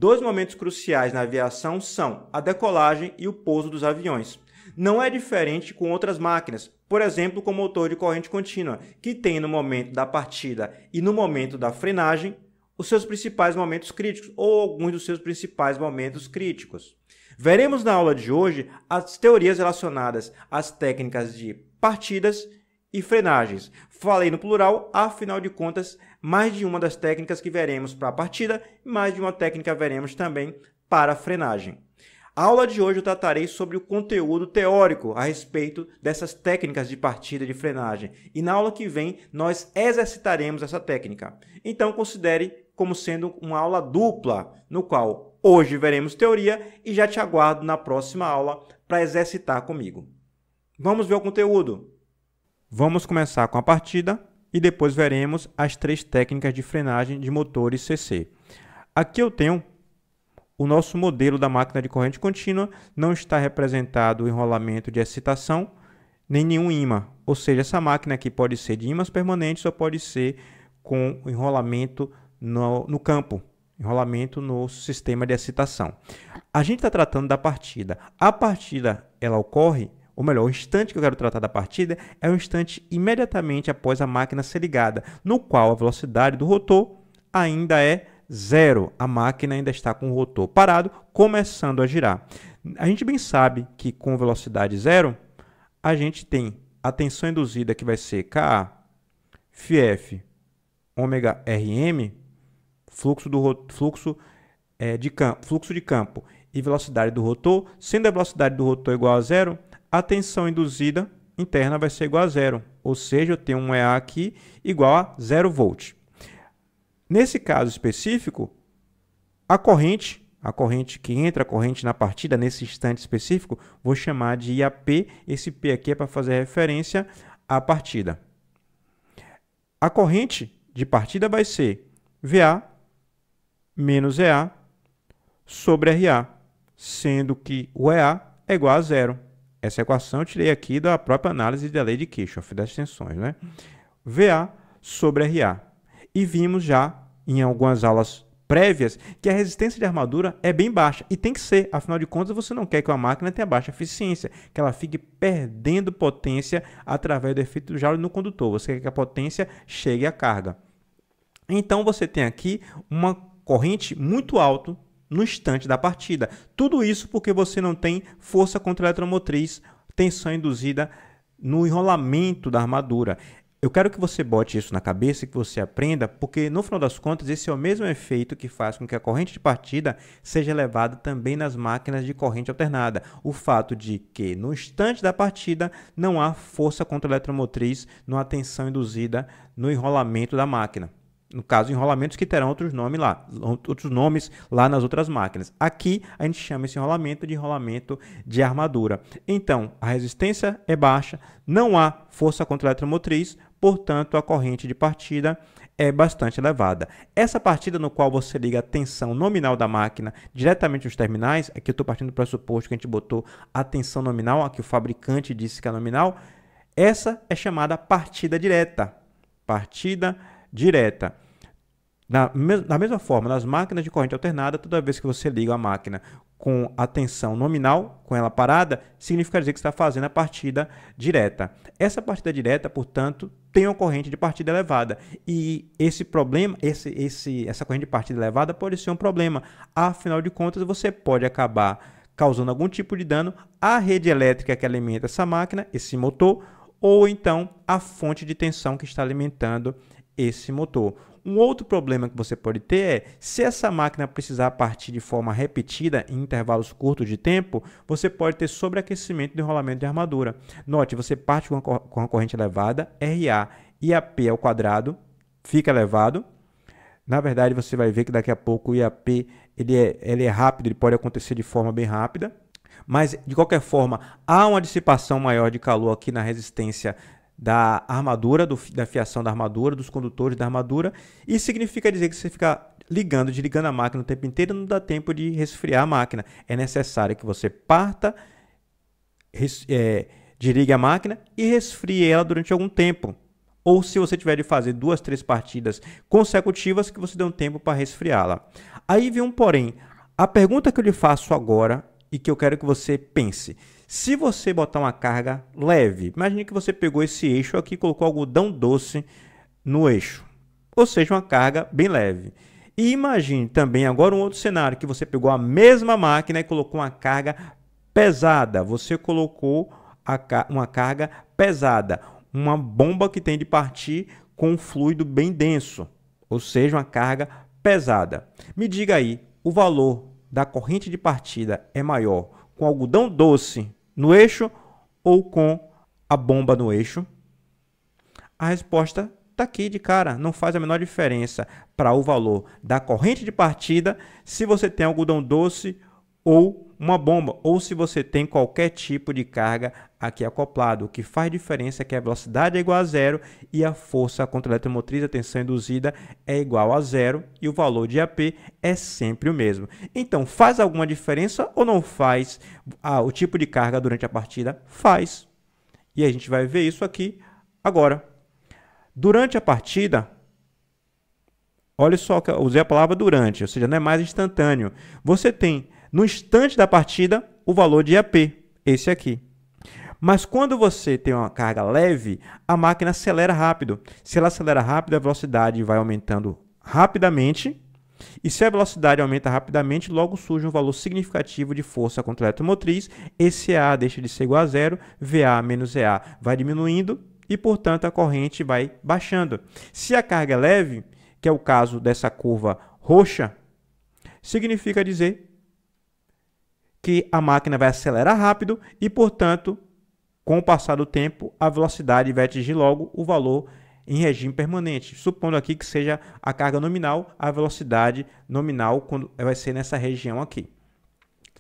dois momentos cruciais na aviação são a decolagem e o pouso dos aviões. Não é diferente com outras máquinas, por exemplo, com motor de corrente contínua, que tem no momento da partida e no momento da frenagem os seus principais momentos críticos ou alguns dos seus principais momentos críticos. Veremos na aula de hoje as teorias relacionadas às técnicas de partidas e frenagens. Falei no plural, afinal de contas, mais de uma das técnicas que veremos para a partida e mais de uma técnica veremos também para a frenagem. A aula de hoje eu tratarei sobre o conteúdo teórico a respeito dessas técnicas de partida e de frenagem. E na aula que vem nós exercitaremos essa técnica. Então considere como sendo uma aula dupla, no qual hoje veremos teoria e já te aguardo na próxima aula para exercitar comigo. Vamos ver o conteúdo. Vamos começar com a partida e depois veremos as três técnicas de frenagem de motores CC. Aqui eu tenho o nosso modelo da máquina de corrente contínua, não está representado o enrolamento de excitação, nem nenhum ímã. Ou seja, essa máquina aqui pode ser de ímãs permanentes ou pode ser com enrolamento no campo, enrolamento no sistema de excitação. A gente está tratando da partida. A partida, ela ocorre, ou melhor, o instante que eu quero tratar da partida é o instante imediatamente após a máquina ser ligada, no qual a velocidade do rotor ainda é zero. A máquina ainda está com o rotor parado, começando a girar. A gente bem sabe que com velocidade zero, a gente tem a tensão induzida que vai ser Ka, Φf, ômega Rm, fluxo de campo e velocidade do rotor. Sendo a velocidade do rotor igual a zero, a tensão induzida interna vai ser igual a zero. Ou seja, eu tenho um EA aqui igual a 0 volt. Nesse caso específico, a corrente que entra a corrente na partida, nesse instante específico, vou chamar de IAP. Esse P aqui é para fazer referência à partida. A corrente de partida vai ser VA menos EA sobre RA, sendo que o EA é igual a zero. Essa equação eu tirei aqui da própria análise da lei de Kirchhoff, das tensões, né? VA sobre RA. E vimos já em algumas aulas prévias que a resistência de armadura é bem baixa. E tem que ser, afinal de contas, você não quer que uma máquina tenha baixa eficiência, que ela fique perdendo potência através do efeito do Joule no condutor. Você quer que a potência chegue à carga. Então você tem aqui uma corrente muito alta no instante da partida. Tudo isso porque você não tem força contra a eletromotriz, tensão induzida no enrolamento da armadura. Eu quero que você bote isso na cabeça e que você aprenda, porque no final das contas esse é o mesmo efeito que faz com que a corrente de partida seja elevada também nas máquinas de corrente alternada. O fato de que no instante da partida não há força contra a eletromotriz, não há tensão induzida no enrolamento da máquina. No caso, enrolamentos que terão outros nomes lá nas outras máquinas. Aqui, a gente chama esse enrolamento de armadura. Então, a resistência é baixa, não há força contra a eletromotriz, portanto, a corrente de partida é bastante elevada. Essa partida no qual você liga a tensão nominal da máquina diretamente nos terminais, aqui eu estou partindo do pressuposto que a gente botou a tensão nominal, aqui o fabricante disse que é nominal, essa é chamada partida direta. Partida direta. Da mesma forma, nas máquinas de corrente alternada, toda vez que você liga a máquina com a tensão nominal, com ela parada, significa dizer que está fazendo a partida direta. Essa partida direta, portanto, tem uma corrente de partida elevada. E esse problema, essa corrente de partida elevada pode ser um problema. Afinal de contas, você pode acabar causando algum tipo de dano à rede elétrica que alimenta essa máquina, esse motor, ou então a fonte de tensão que está alimentando esse motor. Um outro problema que você pode ter é, se essa máquina precisar partir de forma repetida em intervalos curtos de tempo, você pode ter sobreaquecimento do enrolamento de armadura. Note, você parte com a corrente elevada, RA e AP ao quadrado, fica elevado. Na verdade, você vai ver que daqui a pouco o IAP ele é rápido, ele pode acontecer de forma bem rápida. Mas, de qualquer forma, há uma dissipação maior de calor aqui na resistência da armadura, da fiação da armadura, dos condutores da armadura. Isso significa dizer que você fica ligando, desligando a máquina o tempo inteiro, não dá tempo de resfriar a máquina. É necessário que você parta, desligue a máquina e resfrie ela durante algum tempo. Ou se você tiver de fazer 2, 3 partidas consecutivas, que você dê um tempo para resfriá-la. Aí vem um porém. A pergunta que eu lhe faço agora e que eu quero que você pense. Se você botar uma carga leve, imagine que você pegou esse eixo aqui e colocou algodão doce no eixo, ou seja, uma carga bem leve. E imagine também agora um outro cenário, que você pegou a mesma máquina e colocou uma carga pesada. Você colocou uma carga pesada, uma bomba que tem de partir com um fluido bem denso, ou seja, uma carga pesada. Me diga aí, o valor da corrente de partida é maior com algodão doce no eixo ou com a bomba no eixo? A resposta está aqui de cara, não faz a menor diferença para o valor da corrente de partida se você tem algodão doce ou uma bomba, ou se você tem qualquer tipo de carga aqui acoplado. O que faz diferença é que a velocidade é igual a zero e a força contra a eletromotriz, a tensão induzida, é igual a zero e o valor de AP é sempre o mesmo. Então, faz alguma diferença ou não faz o tipo de carga durante a partida? Faz. E a gente vai ver isso aqui agora. Durante a partida, olha só que eu usei a palavra durante, ou seja, não é mais instantâneo. Você tem, no instante da partida, o valor de AP, esse aqui. Mas quando você tem uma carga leve, a máquina acelera rápido. Se ela acelera rápido, a velocidade vai aumentando rapidamente. E se a velocidade aumenta rapidamente, logo surge um valor significativo de força contra a eletromotriz. Esse EA deixa de ser igual a zero, VA menos EA vai diminuindo e, portanto, a corrente vai baixando. Se a carga é leve, que é o caso dessa curva roxa, significa dizer que a máquina vai acelerar rápido e, portanto, com o passar do tempo, a velocidade vai atingir logo o valor em regime permanente. Supondo aqui que seja a carga nominal, a velocidade nominal quando vai ser nessa região aqui.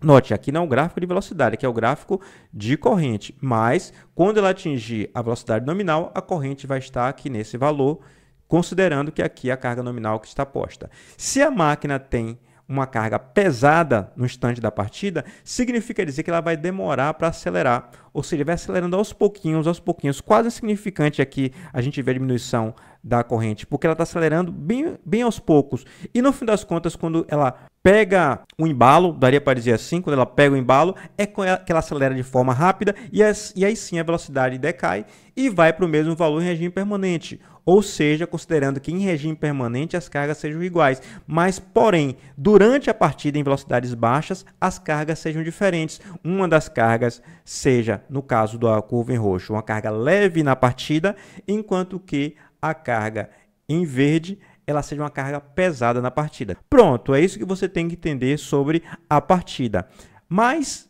Note, aqui não é o gráfico de velocidade, aqui é o gráfico de corrente, mas quando ela atingir a velocidade nominal, a corrente vai estar aqui nesse valor, considerando que aqui é a carga nominal que está posta. Se a máquina tem uma carga pesada no instante da partida, significa dizer que ela vai demorar para acelerar, ou seja, vai acelerando aos pouquinhos, quase insignificante aqui a gente vê a diminuição da corrente, porque ela está acelerando bem aos poucos. E no fim das contas, quando ela pega um embalo, daria para dizer assim, quando ela pega o embalo, é que ela acelera de forma rápida e aí sim a velocidade decai e vai para o mesmo valor em regime permanente. Ou seja, considerando que em regime permanente as cargas sejam iguais, mas porém, durante a partida em velocidades baixas, as cargas sejam diferentes. Uma das cargas seja, no caso da curva em roxo, uma carga leve na partida, enquanto que a carga em verde ela seja uma carga pesada na partida. Pronto, é isso que você tem que entender sobre a partida. Mas,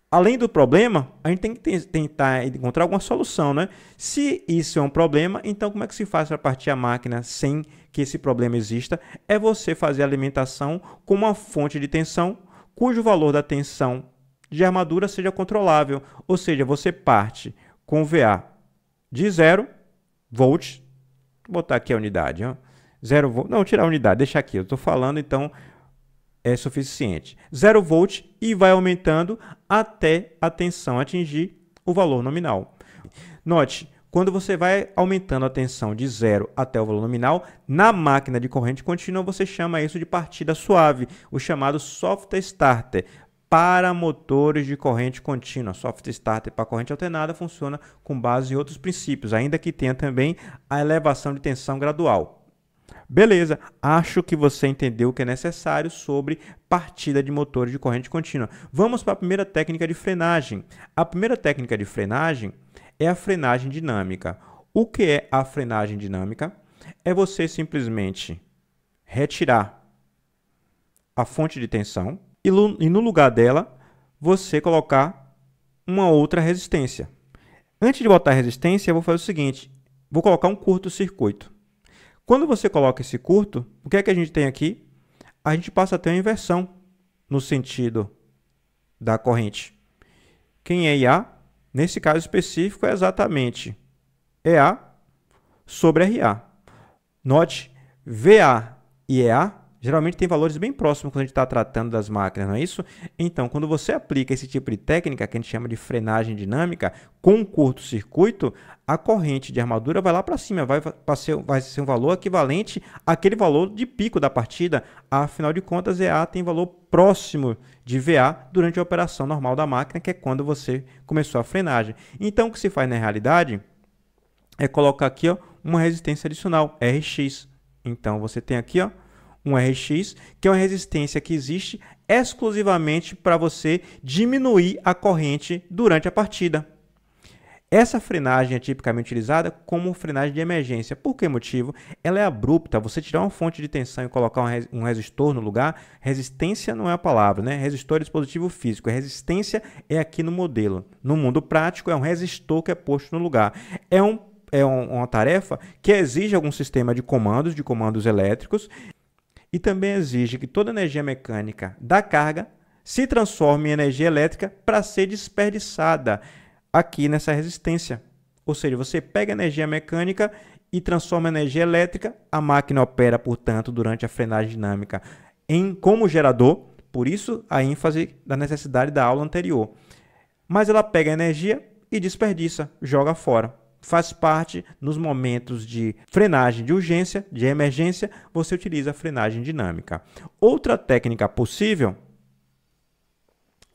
além do problema, a gente tem que tentar encontrar alguma solução, né? Se isso é um problema, então como é que se faz para partir a máquina sem que esse problema exista? É você fazer a alimentação com uma fonte de tensão cujo valor da tensão de armadura seja controlável. Ou seja, você parte com VA de 0 volts. Vou botar aqui a unidade, ó. 0 volt, não, tirar a unidade, deixa aqui, eu estou falando, então é suficiente. 0 volt e vai aumentando até a tensão atingir o valor nominal. Note, quando você vai aumentando a tensão de 0 até o valor nominal, na máquina de corrente contínua você chama isso de partida suave, o chamado soft starter. Para motores de corrente contínua, soft starter para corrente alternada funciona com base em outros princípios, ainda que tenha também a elevação de tensão gradual. Beleza, acho que você entendeu o que é necessário sobre partida de motores de corrente contínua. Vamos para a primeira técnica de frenagem. A primeira técnica de frenagem é a frenagem dinâmica. O que é a frenagem dinâmica? É você simplesmente retirar a fonte de tensão e no lugar dela você colocar uma outra resistência. Antes de botar a resistência, eu vou fazer o seguinte, vou colocar um curto-circuito. Quando você coloca esse curto, o que é que a gente tem aqui? A gente passa a ter uma inversão no sentido da corrente. Quem é IA? Nesse caso específico é exatamente EA sobre RA. Note, VA e EA Geralmente tem valores bem próximos quando a gente está tratando das máquinas, não é isso? Então, quando você aplica esse tipo de técnica, que a gente chama de frenagem dinâmica, com um curto-circuito, a corrente de armadura vai lá para cima, vai ser um valor equivalente àquele valor de pico da partida. Afinal de contas, EA tem valor próximo de VA durante a operação normal da máquina, que é quando você começou a frenagem. Então, o que se faz na realidade é colocar aqui, ó, uma resistência adicional, Rx. Então, você tem aqui, ó, um Rx, que é uma resistência que existe exclusivamente para você diminuir a corrente durante a partida. Essa frenagem é tipicamente utilizada como frenagem de emergência. Por que motivo? Ela é abrupta. Você tirar uma fonte de tensão e colocar um resistor no lugar, resistência não é a palavra, né? Resistor é dispositivo físico. A resistência é aqui no modelo. No mundo prático, é um resistor que é posto no lugar. É uma tarefa que exige algum sistema de comandos elétricos, e também exige que toda energia mecânica da carga se transforme em energia elétrica para ser desperdiçada aqui nessa resistência. Ou seja, você pega a energia mecânica e transforma em energia elétrica. A máquina opera, portanto, durante a frenagem dinâmica como gerador. Por isso, a ênfase da necessidade da aula anterior. Mas ela pega a energia e desperdiça, joga fora. Faz parte nos momentos de frenagem de urgência, de emergência, você utiliza a frenagem dinâmica. Outra técnica possível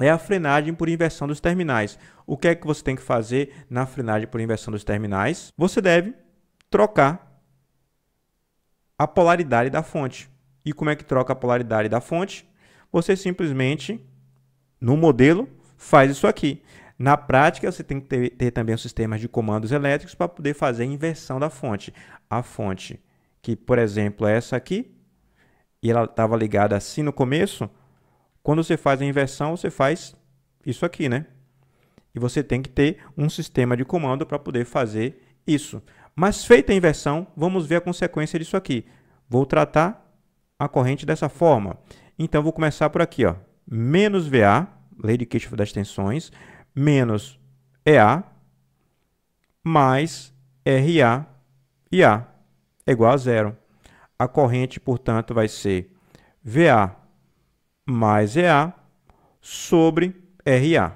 é a frenagem por inversão dos terminais. O que é que você tem que fazer na frenagem por inversão dos terminais? Você deve trocar a polaridade da fonte. E como é que troca a polaridade da fonte? Você simplesmente, no modelo, faz isso aqui. Na prática, você tem que ter também os sistemas de comandos elétricos para poder fazer a inversão da fonte. A fonte, que por exemplo é essa aqui, e ela estava ligada assim no começo, quando você faz a inversão, você faz isso aqui, né? E você tem que ter um sistema de comando para poder fazer isso. Mas feita a inversão, vamos ver a consequência disso aqui. Vou tratar a corrente dessa forma. Então, vou começar por aqui, ó. Menos VA, lei de Kirchhoff das tensões, menos EA, mais RA e A é igual a zero. A corrente, portanto, vai ser VA mais EA sobre RA.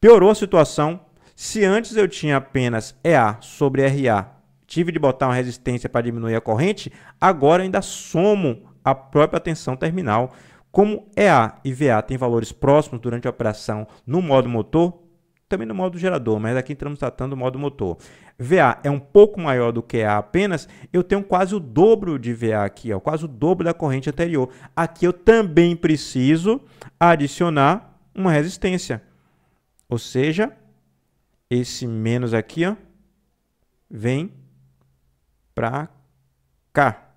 Piorou a situação. Se antes eu tinha apenas EA sobre RA, tive de botar uma resistência para diminuir a corrente, agora ainda somo a própria tensão terminal. Como EA e VA têm valores próximos durante a operação no modo motor, também no modo gerador, mas aqui estamos tratando do modo motor. VA é um pouco maior do que EA apenas, eu tenho quase o dobro de VA aqui, ó, quase o dobro da corrente anterior. Aqui eu também preciso adicionar uma resistência. Ou seja, esse menos aqui, ó, vem para cá.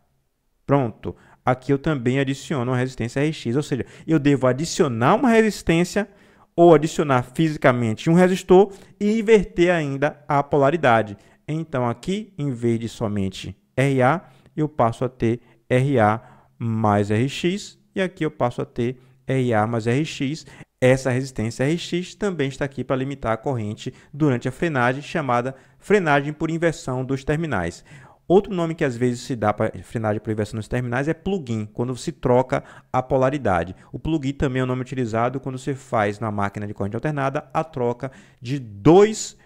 Pronto. Aqui eu também adiciono uma resistência Rx, ou seja, eu devo adicionar uma resistência ou adicionar fisicamente um resistor e inverter ainda a polaridade. Então, aqui, em vez de somente RA, eu passo a ter RA mais Rx e aqui eu passo a ter RA mais Rx. Essa resistência Rx também está aqui para limitar a corrente durante a frenagem, chamada frenagem por inversão dos terminais. Outro nome que às vezes se dá para frenagem por inversão dos terminais é plug-in, quando se troca a polaridade. O plug-in também é um nome utilizado quando você faz na máquina de corrente alternada a troca de dois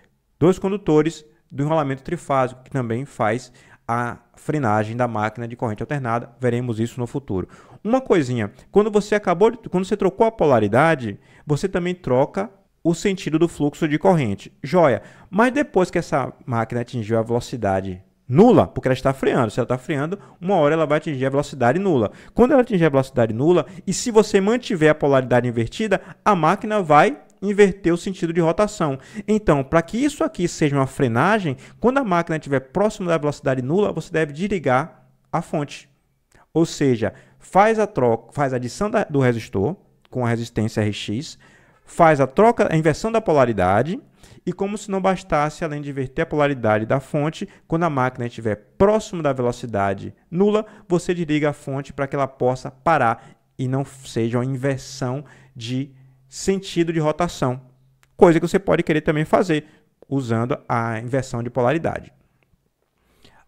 condutores do enrolamento trifásico, que também faz a frenagem da máquina de corrente alternada. Veremos isso no futuro. Uma coisinha, quando você trocou a polaridade, você também troca o sentido do fluxo de corrente. Joia, mas depois que essa máquina atingiu a velocidade nula, porque ela está freando. Se ela está freando, uma hora ela vai atingir a velocidade nula. Quando ela atingir a velocidade nula, e se você mantiver a polaridade invertida, a máquina vai inverter o sentido de rotação. Então, para que isso aqui seja uma frenagem, quando a máquina estiver próximo da velocidade nula, você deve desligar a fonte. Ou seja, faz a adição do resistor com a resistência Rx, faz a inversão da polaridade. E como se não bastasse, além de inverter a polaridade da fonte, quando a máquina estiver próximo da velocidade nula, você desliga a fonte para que ela possa parar e não seja uma inversão de sentido de rotação. Coisa que você pode querer também fazer usando a inversão de polaridade.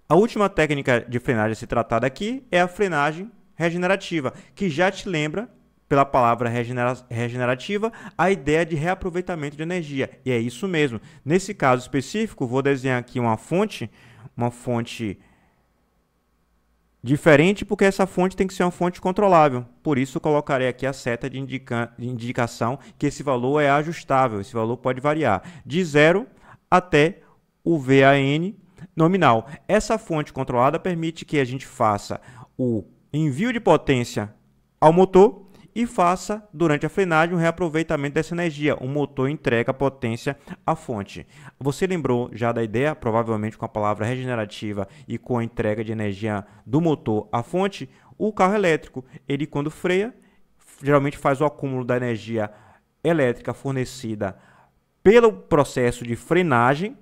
A última técnica de frenagem a ser tratada aqui é a frenagem regenerativa, que já te lembra, pela palavra regenerativa, a ideia de reaproveitamento de energia. E é isso mesmo. Nesse caso específico, vou desenhar aqui uma fonte diferente, porque essa fonte tem que ser uma fonte controlável. Por isso, eu colocarei aqui a seta de indicação que esse valor é ajustável, esse valor pode variar de 0 até o VAN nominal. Essa fonte controlada permite que a gente faça o envio de potência ao motor e faça, durante a frenagem, um reaproveitamento dessa energia. O motor entrega potência à fonte. Você lembrou já da ideia, provavelmente com a palavra regenerativa e com a entrega de energia do motor à fonte? O carro elétrico, ele quando freia, geralmente faz o acúmulo da energia elétrica fornecida pelo processo de frenagem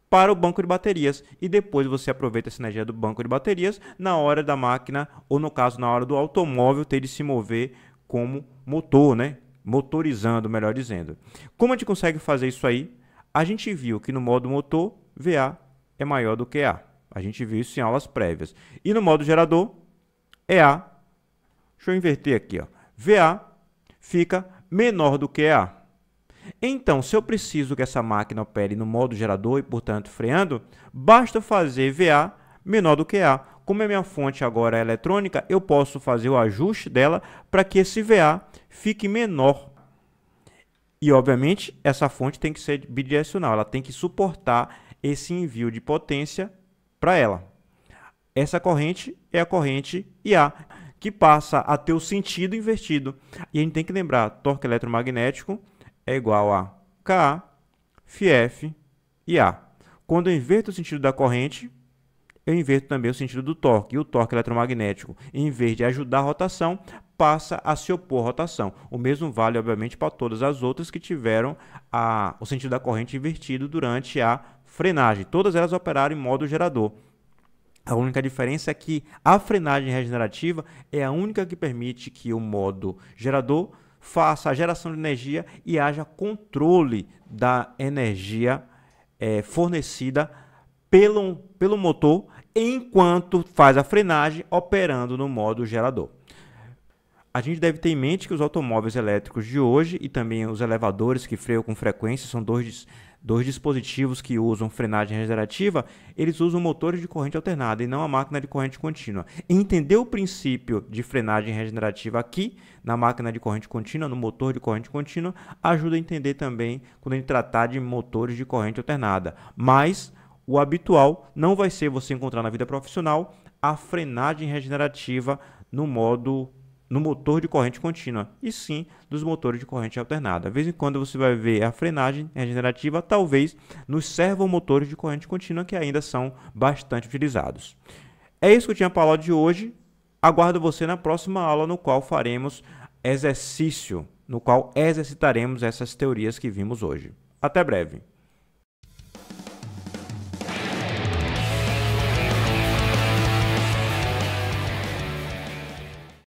para o banco de baterias, e depois você aproveita essa energia do banco de baterias na hora da máquina, ou no caso na hora do automóvel ter de se mover como motor, né? Motorizando, melhor dizendo. Como a gente consegue fazer isso aí? A gente viu que no modo motor, VA é maior do que A. A gente viu isso em aulas prévias. E no modo gerador, EA, deixa eu inverter aqui, ó. VA fica menor do que A. Então, se eu preciso que essa máquina opere no modo gerador e, portanto, freando, basta fazer VA menor do que A. Como a minha fonte agora é eletrônica, eu posso fazer o ajuste dela para que esse VA fique menor. E, obviamente, essa fonte tem que ser bidirecional, ela tem que suportar esse envio de potência para ela. Essa corrente é a corrente IA, que passa a ter o sentido invertido. E a gente tem que lembrar, torque eletromagnético é igual a KA, φF e A. Quando eu inverto o sentido da corrente, eu inverto também o sentido do torque. E o torque eletromagnético, em vez de ajudar a rotação, passa a se opor à rotação. O mesmo vale, obviamente, para todas as outras que tiveram o sentido da corrente invertido durante a frenagem. Todas elas operaram em modo gerador. A única diferença é que a frenagem regenerativa é a única que permite que o modo gerador faça a geração de energia e haja controle da energia fornecida pelo motor enquanto faz a frenagem operando no modo gerador. A gente deve ter em mente que os automóveis elétricos de hoje e também os elevadores que freiam com frequência são dois dispositivos que usam frenagem regenerativa, eles usam motores de corrente alternada e não a máquina de corrente contínua. Entender o princípio de frenagem regenerativa aqui, na máquina de corrente contínua, no motor de corrente contínua, ajuda a entender também quando a gente tratar de motores de corrente alternada. Mas o habitual não vai ser você encontrar na vida profissional a frenagem regenerativa no motor de corrente contínua, e sim dos motores de corrente alternada. De vez em quando você vai ver a frenagem regenerativa, talvez nos servomotores de corrente contínua, que ainda são bastante utilizados. É isso que eu tinha para a aula de hoje. Aguardo você na próxima aula, no qual faremos exercício, no qual exercitaremos essas teorias que vimos hoje. Até breve!